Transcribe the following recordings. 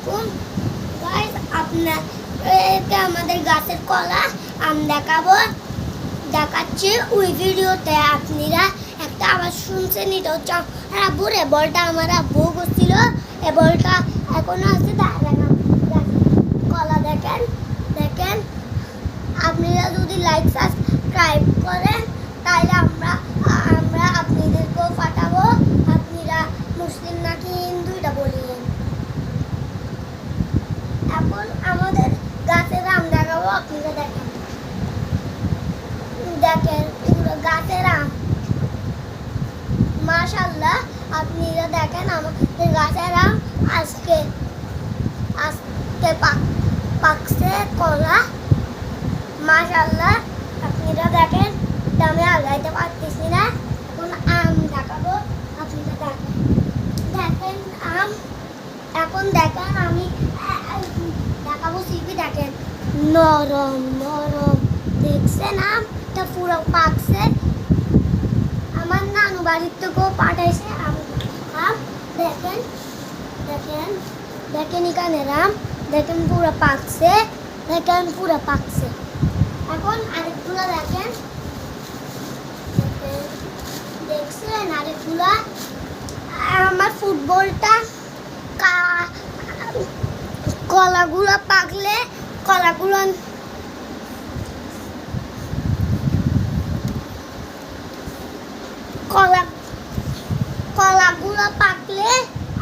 আলাইকুম গাইস, আপনাদেরকে আমাদের গাছের কলা আম দেখাচ্ছি। ওই ভিডিওতে আপনারা একটা আওয়াজ শুনছেন, এটা হচ্ছে আব্বুর। এ বলটা আমার আব্বু করছিল, এ বলটা এখনো আছে। কলা দেখেন দেখেন, আপনারা যদি লাইক সাবস্ক্রাইব করেন তাহলে আমরা আপনাদেরকেও পাঠাবো। আপনারা মুসলিম নাকি হিন্দু এটা বলিয়েন। এখন আমাদের গাছের আম দেখাবো, আপনারা দেখেন দেখেন এগুলো গাছের আম। মাশাআল্লাহ, আপনারা দেখেন আমাদের গাছের আম আজকে পাকছে কলা। মাশাআল্লাহ, আপনারা দেখেন, আমি আগাইতে পারতেছি না। এখন আম দেখাবো, আপনারা দেখেন দেখেন আম। এখন দেখেন আমি দেখাবো সিপি, দেখেন নরম নরম। দেখছেন আমটা পুরো পাকছে। আমার নানু বাড়ির থেকেও পাঠাইছে আম। দেখেন দেখেন দেখেন এখানে আম, দেখেন পুরো পাকছে, দেখেন পুরো পাকছে। এখন আরেকগুলো দেখেন, দেখছেন আরেকগুলো। আমার ফুটবলটা কলাগুলো পাকলে কলাগুলো পাকলে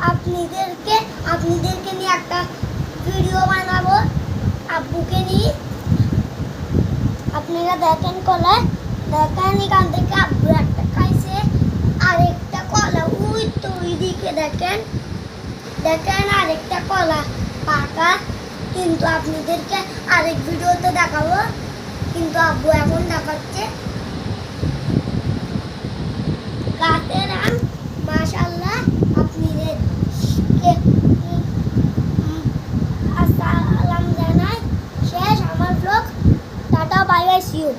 আপনাদেরকে নিয়ে একটা ভিডিও বানাবো, আব্বুকে নিয়ে। আপনারা দেখেন কলা, দেখেন এখান থেকে আব্বু একটা খাইছে, আরেকটা কলা ওই তো ওইদিকে দেখেন দেখেন আরেকটা কলা পাকা। কিন্তু আপনাদেরকে আরেক ভিডিওতে দেখাবো, কিন্তু আব্বু এখন দেখাচ্ছে গাছের আম। মাশাআল্লাহ, আপনাদেরকে আসসালাম জানাই। শেষ আমার blog. Tata, bye bye, see you.